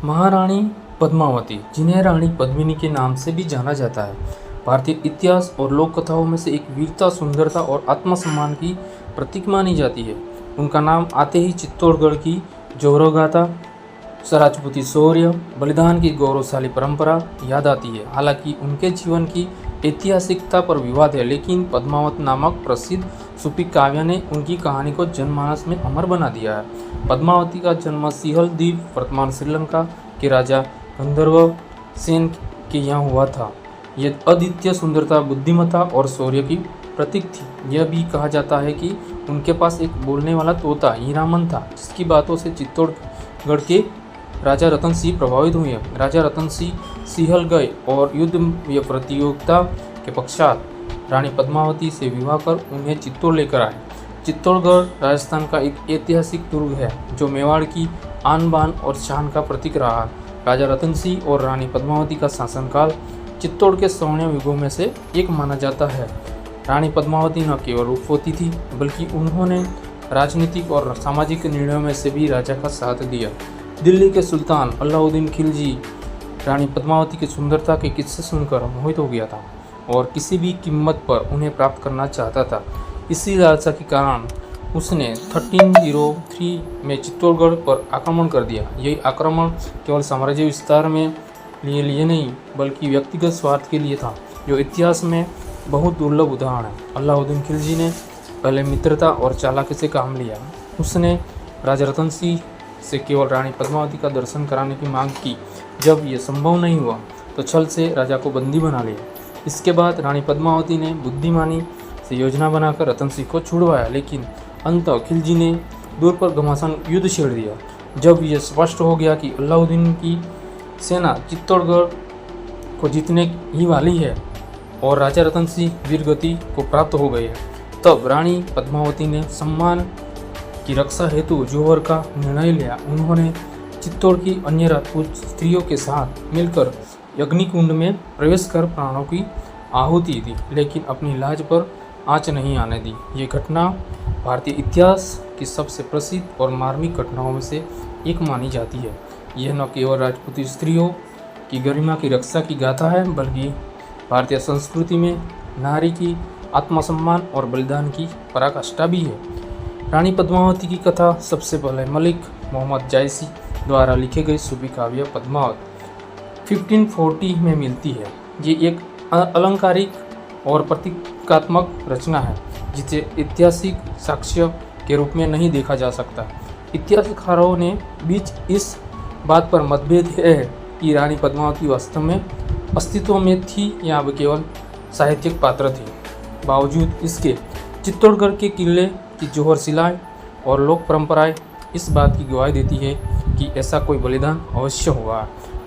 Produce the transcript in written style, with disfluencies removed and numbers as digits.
महारानी पद्मावती, जिन्हें रानी पद्मिनी के नाम से भी जाना जाता है, भारतीय इतिहास और लोक कथाओं में से एक वीरता, सुंदरता और आत्मसम्मान की प्रतीक मानी जाती है। उनका नाम आते ही चित्तौड़गढ़ की जौहर गाथा, राजपूती शौर्य, बलिदान की गौरवशाली परंपरा याद आती है। हालांकि उनके जीवन की ऐतिहासिकता पर विवाद है, लेकिन पद्मावत नामक प्रसिद्ध सूफी काव्य ने उनकी कहानी को जनमानस में अमर बना दिया है। पद्मावती का जन्म सिंहल द्वीप, वर्तमान श्रीलंका के राजा गंधर्व सेन के यहाँ हुआ था। यह अद्वितीय सुंदरता, बुद्धिमत्ता और शौर्य की प्रतीक थी। यह भी कहा जाता है कि उनके पास एक बोलने वाला तोता हीरामन था, जिसकी बातों से चित्तौड़गढ़ के राजा रतन सिंह प्रभावित हुए। राजा रतन सिंह सिंहल गए और युद्ध या प्रतियोगिता के पश्चात रानी पद्मावती से विवाह कर उन्हें चित्तौड़ लेकर आए। चित्तौड़गढ़ राजस्थान का एक ऐतिहासिक दुर्ग है, जो मेवाड़ की आन बान और शान का प्रतीक रहा। राजा रतन सिंह और रानी पद्मावती का शासनकाल चित्तौड़ के स्वर्णिम युगों में से एक माना जाता है। रानी पद्मावती न केवल रूपवती थी, बल्कि उन्होंने राजनीतिक और सामाजिक निर्णयों में से भी राजा का साथ दिया। दिल्ली के सुल्तान अलाउद्दीन खिलजी रानी पद्मावती की सुंदरता के किस्से सुनकर मोहित हो गया था और किसी भी कीमत पर उन्हें प्राप्त करना चाहता था। इसी लालसा के कारण उसने 1303 में चित्तौड़गढ़ पर आक्रमण कर दिया। यही आक्रमण केवल साम्राज्य विस्तार में लिए नहीं, बल्कि व्यक्तिगत स्वार्थ के लिए था, जो इतिहास में बहुत दुर्लभ उदाहरण है। अलाउद्दीन खिलजी ने पहले मित्रता और चालाकी से काम लिया। उसने राजा रतन सिंह से केवल रानी पद्मावती का दर्शन कराने की मांग की। जब यह संभव नहीं हुआ तो छल से राजा को बंदी बना लिया। इसके बाद रानी पद्मावती ने बुद्धिमानी से योजना बनाकर रतन सिंह को छुड़वाया, लेकिन अंततः खिलजी ने दूर पर घमासान युद्ध छेड़ दिया। जब यह स्पष्ट हो गया कि अलाउद्दीन की सेना चित्तौड़गढ़ को जीतने ही वाली है और राजा रतन सिंह वीरगति को प्राप्त हो गए हैं, तब रानी पद्मावती ने सम्मान की रक्षा हेतु जौहर का निर्णय लिया। उन्होंने चित्तौड़ की अन्य राजपूत स्त्रियों के साथ मिलकर अग्निकुंड में प्रवेश कर प्राणों की आहुति दी, लेकिन अपनी लाज पर आंच नहीं आने दी। ये घटना भारतीय इतिहास की सबसे प्रसिद्ध और मार्मिक घटनाओं में से एक मानी जाती है। यह न केवल राजपूती स्त्रियों की गरिमा की रक्षा की गाथा है, बल्कि भारतीय संस्कृति में नारी की आत्मसम्मान और बलिदान की पराकाष्ठा भी है। रानी पद्मावती की कथा सबसे पहले मलिक मोहम्मद जायसी द्वारा लिखे गए सूफी काव्य पद्मावत 1540 में मिलती है। ये एक अलंकारिक और प्रतीकात्मक रचना है, जिसे ऐतिहासिक साक्ष्य के रूप में नहीं देखा जा सकता। इतिहासकारों ने बीच इस बात पर मतभेद है कि रानी पद्मावती वास्तव में अस्तित्व में थी या वे केवल साहित्यिक पात्र थी। बावजूद इसके चित्तौड़गढ़ के किले की जौहर शिलाएं और लोक परंपराएं इस बात की गवाही देती है कि ऐसा कोई बलिदान अवश्य हुआ।